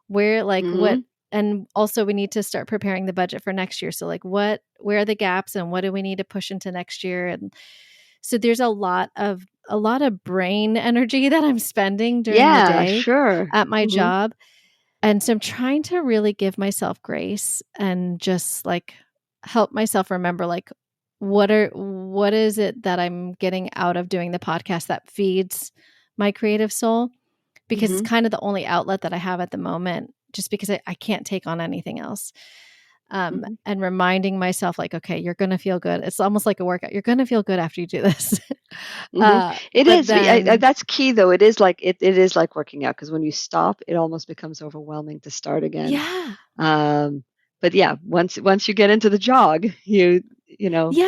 Where, like, what? Hmm. And also, we need to start preparing the budget for next year. So, like, where are the gaps and what do we need to push into next year? And so there's a lot of brain energy that I'm spending during the Yeah, day sure. at my Hmm. job. And so I'm trying to really give myself grace and just like help myself remember like what is it that I'm getting out of doing the podcast that feeds my creative soul? Because it's Hmm. kind of the only outlet that I have at the moment, just because I can't take on anything else. Hmm. And reminding myself, like, okay, you're going to feel good. It's almost like a workout. You're going to feel good after you do this. Hmm. It But is. then, That's key, though. It is like it is like working out because when you stop, it almost becomes overwhelming to start again. yeah, Um, but yeah, once you get into the jog,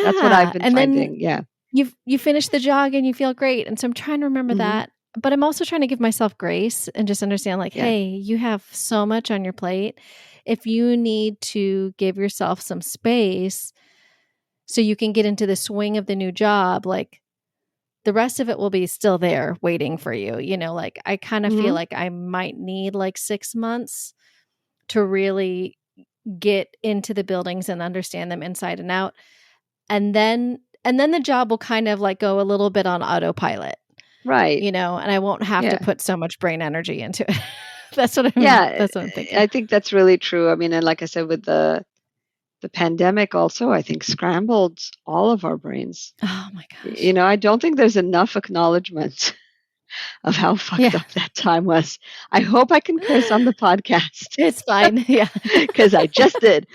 that's what I've yeah. been And then finding. Yeah, you finish the jog and you feel great, and so I'm trying to remember hmm, that, but I'm also trying to give myself grace and just understand, like, yeah, hey, you have so much on your plate. If you need to give yourself some space so you can get into the swing of the new job, like, the rest of it will be still there waiting for you, like, I kinda feel hmm, like I might need, like, 6 months to really get into the buildings and understand them inside and out. And then the job will kind of like go a little bit on autopilot, right, and I won't have to yeah. put so much brain energy into it. That's what I'm Yeah, that's what I'm thinking. I think that's really true. I mean, and like I said, with the the pandemic also, I think, scrambled all of our brains. Oh my gosh. I don't think there's enough acknowledgement of how fucked up that time was. I hope I can curse on the podcast. It's fine. Yeah. Because I just did.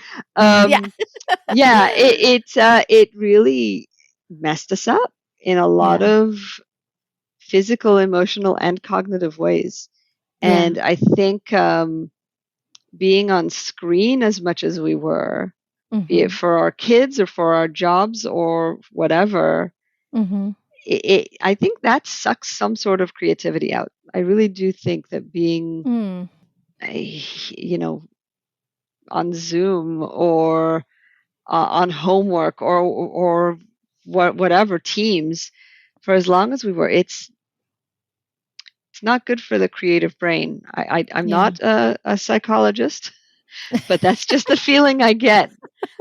It really messed us up in a lot of physical, emotional, and cognitive ways. And I think being on screen as much as we were, be it for our kids or for our jobs or whatever, I think that sucks some sort of creativity out. I really do think that being, on Zoom or on homework or whatever Teams, for as long as we were, it's not good for the creative brain. I'm not a psychologist, but that's just the feeling I get.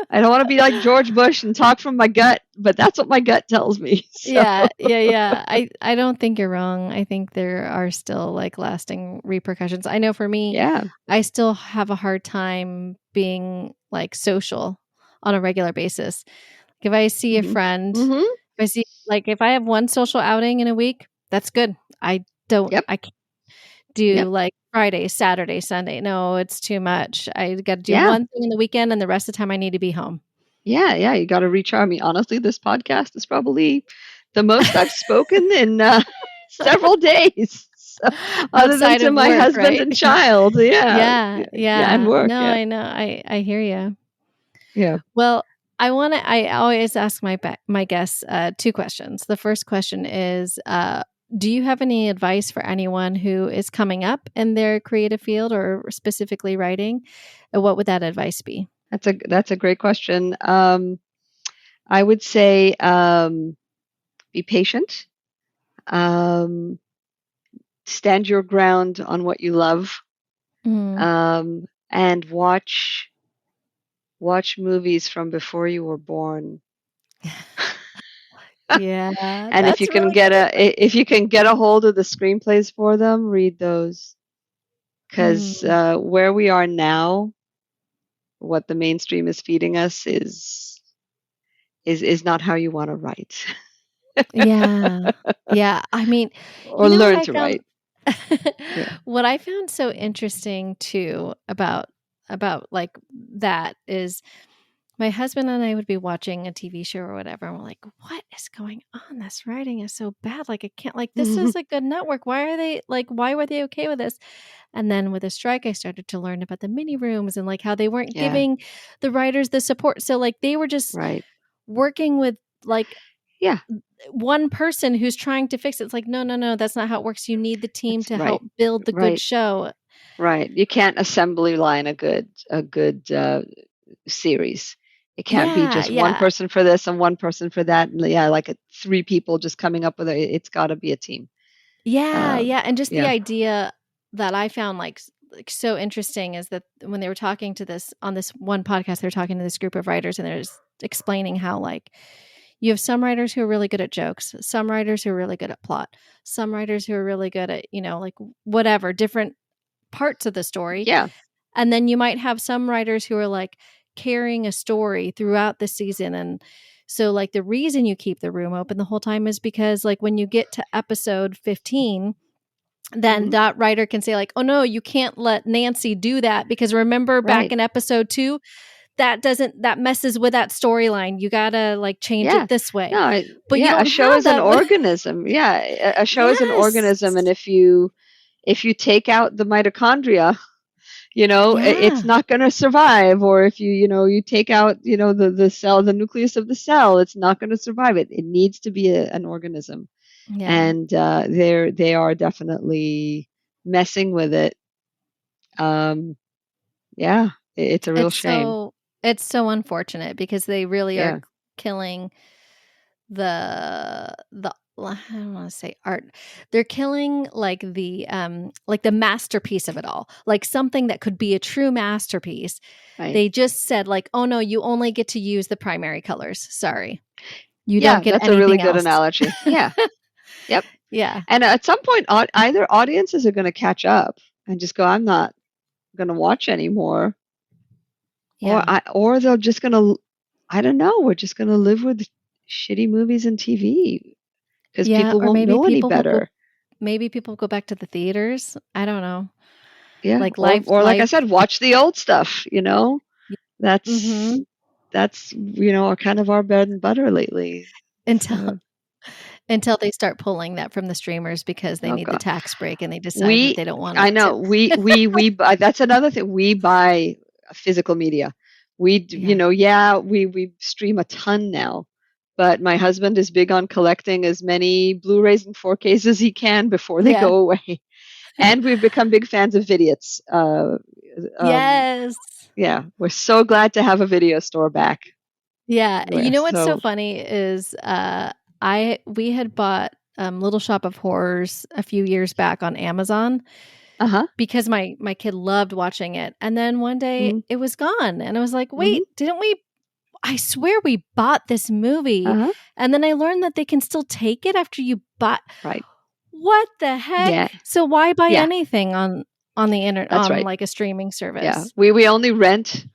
I don't want to be like George Bush and talk from my gut, but that's what my gut tells me. So. Yeah. I don't think you're wrong. I think there are still like lasting repercussions. I know for me, I still have a hard time being like social on a regular basis. Like if I see a friend, if I have one social outing in a week, that's good. I can't do like Friday, Saturday, Sunday. No, it's too much. I got to do one thing in the weekend, and the rest of the time I need to be home. Yeah. You got to recharge me. Honestly, this podcast is probably the most I've spoken in several days. So, other than to my husband and child. Yeah, and work. No, I know. I hear you. Yeah. Well, I always ask my guests 2 questions. The first question is, do you have any advice for anyone who is coming up in their creative field or specifically writing? What would that advice be? That's a great question. I would say be patient. Stand your ground on what you love. And watch movies from before you were born. Yeah. And if you can get a hold of the screenplays for them, read those. Because where we are now, what the mainstream is feeding us is not how you want to write. Yeah. I mean, or learn to write. What I found so interesting too about like that is my husband and I would be watching a TV show or whatever, and we're like, what is going on? This writing is so bad. Like, I can't, like, this is a good network. Why were they okay with this? And then with the strike, I started to learn about the mini rooms and like how they weren't giving the writers the support. So like they were just working with like one person who's trying to fix it. It's like, no, that's not how it works. You need the team to help build the good show. Right. You can't assembly line a good series. It can't be just one person for this and one person for that. And like 3 people just coming up with it. It's got to be a team. And just the idea that I found like so interesting is that when they were talking to this on this one podcast, they were talking to this group of writers and they're just explaining how like you have some writers who are really good at jokes, some writers who are really good at plot, some writers who are really good at, like whatever, different parts of the story. Yeah. And then you might have some writers who are like carrying a story throughout the season. And so like the reason you keep the room open the whole time is because like when you get to episode 15, then that writer can say like, oh no, you can't let Nancy do that because remember back in episode 2, that messes with that storyline. You gotta like change it this way. No, but a show is an organism. A show is an organism, and if you take out the mitochondria, it's not going to survive. Or if you take out the cell, the nucleus of the cell, it's not going to survive. It needs to be an organism. And they are definitely messing with it. It's a real shame. It's so unfortunate because they really are killing the I don't want to say art. They're killing like the masterpiece of it all, like something that could be a true masterpiece. They just said like, oh no, you only get to use the primary colors. Sorry, you don't get anything else. That's a really good analogy. Yeah. Yep. Yeah. And at some point, either audiences are going to catch up and just go, I'm not going to watch anymore. Yeah. Or they're just gonna, I don't know, we're just gonna live with shitty movies and TV because Yeah. people Or won't know any better. maybe people go back to the theaters. I don't know. Yeah. Like Or like I said, watch the old stuff, you know? mm-hmm. That's our kind of our bread and butter lately. until So, until they start pulling that from the streamers because they oh need the God. tax break and they decide that they don't want I it know to. we buy, that's another thing. We buy physical media. We stream a ton now, but my husband is big on collecting as many Blu-rays and 4Ks as he can before they Yeah. go away. And we've become big fans of Vidiots. Yes. Yeah, we're so glad to have a video store back. Yeah. You know what's so So, funny is we had bought Little Shop of Horrors a few years back on Amazon uh-huh. because my kid loved watching it. And then one day Mm-hmm. it was gone. And I was like, Mm-hmm. wait, didn't we? I swear we bought this movie. Uh-huh. And then I learned that they can still take it after you bought. Right. What the heck? Yeah. So why buy Yeah. anything on the internet, That's on right. like a streaming service? Yeah. We only rent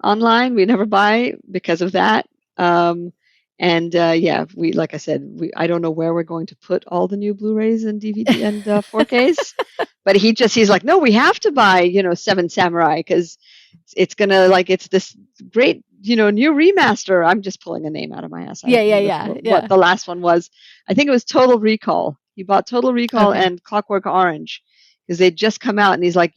online. We never buy because of that. We, like I said, I don't know where we're going to put all the new Blu-rays and DVD and 4Ks, but he's like, no, we have to buy, Seven Samurai because it's gonna, like, it's this great, new remaster. I'm just pulling a name out of my ass. I don't remember what the last one was. I think it was Total Recall. He bought Total Recall and Clockwork Orange because they'd just come out, and he's like,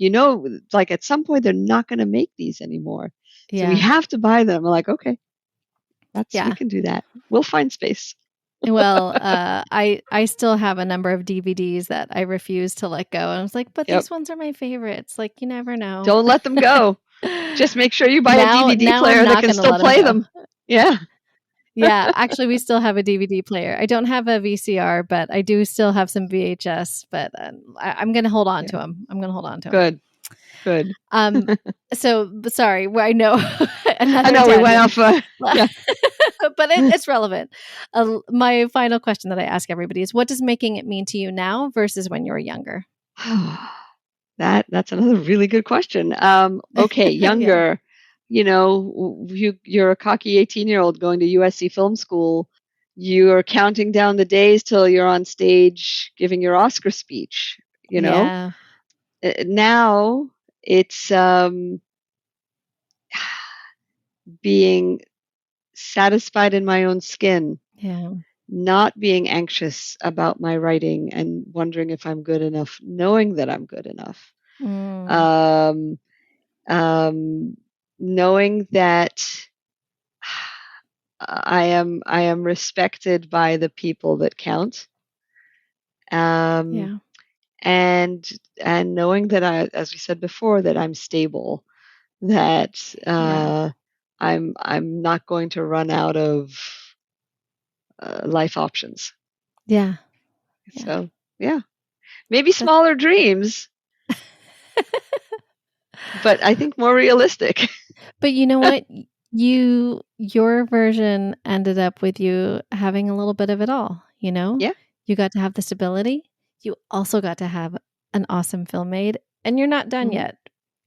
like at some point they're not going to make these anymore. So we have to buy them. I'm like, okay, we can do that. We'll find space. Well, I still have a number of DVDs that I refuse to let go. And I was like, but these ones are my favorites. Like, you never know. Don't let them go. Just make sure you buy a DVD player that can still play them. Yeah. Yeah. Actually, we still have a DVD player. I don't have a VCR, but I do still have some VHS. But I'm going to hold on to them. I'm going to hold on to them. Good. So sorry, I know. I know we went off. But it's relevant. My final question that I ask everybody is, what does making it mean to you now versus when you were younger? That's another really good question. Okay, younger. You're a cocky 18-year-old going to USC Film School. You're counting down the days till you're on stage giving your Oscar speech. Yeah. Now it's being satisfied in my own skin. Yeah. Not being anxious about my writing and wondering if I'm good enough, knowing that I'm good enough. Knowing that I am respected by the people that count. And knowing that as we said before, that I'm stable, that I'm not going to run out of life options. Yeah. So maybe smaller dreams, but I think more realistic. But you know what? Your version ended up with you having a little bit of it all, Yeah. You got to have the stability. You also got to have an awesome film made, and you're not done yet.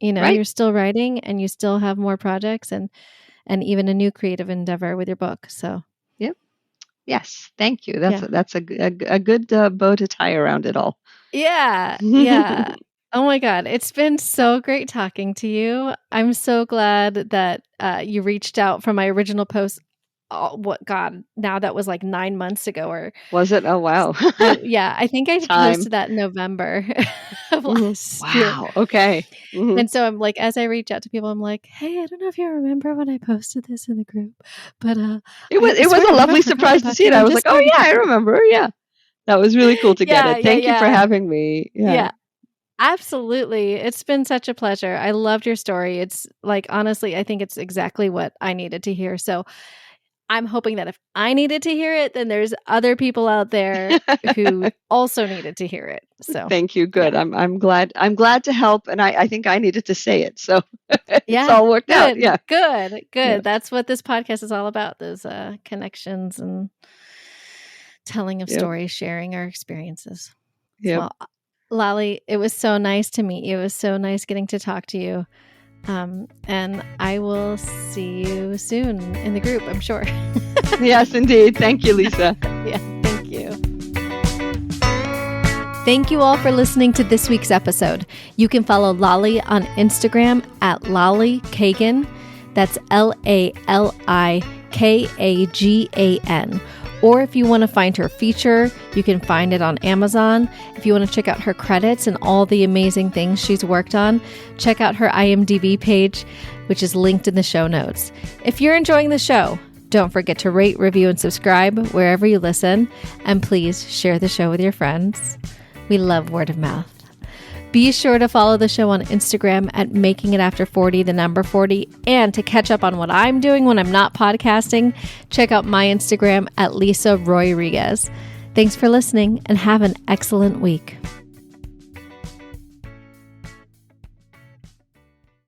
You're still writing, and you still have more projects and even a new creative endeavor with your book. So, yep. Yes. Thank you. That's a good bow to tie around it all. Yeah. Yeah. Oh my God. It's been so great talking to you. I'm so glad that you reached out from my original post. Now that was like 9 months ago, or was it? Oh, wow. Yeah. I think I posted that in November of last year. Wow. Okay. And so I'm like, as I reach out to people, I'm like, hey, I don't know if you remember when I posted this in the group, but it was a lovely surprise to see it. I was like, oh yeah, I remember. Yeah. That was really cool to get it. Thank you for having me. Yeah. Absolutely. It's been such a pleasure. I loved your story. It's like, honestly, I think it's exactly what I needed to hear. So I'm hoping that if I needed to hear it, then there's other people out there who also needed to hear it. So thank you. Good. Yeah. I'm glad to help. And I think I needed to say it. So it's all worked out. Yeah. Good. Yeah. That's what this podcast is all about. Those connections and telling of stories, sharing our experiences. Yeah. Well, Lali, it was so nice to meet you. It was so nice getting to talk to you. And I will see you soon in the group, I'm sure. Yes, indeed. Thank you, Lisa. Yeah, thank you. Thank you all for listening to this week's episode. You can follow Lali on Instagram at Lali Kagan. That's LaliKagan. Or if you want to find her feature, you can find it on Amazon. If you want to check out her credits and all the amazing things she's worked on, check out her IMDb page, which is linked in the show notes. If you're enjoying the show, don't forget to rate, review, and subscribe wherever you listen. And please share the show with your friends. We love word of mouth. Be sure to follow the show on Instagram at Making It After 40, the number 40. And to catch up on what I'm doing when I'm not podcasting, check out my Instagram at Lisa Rodriguez. Thanks for listening and have an excellent week.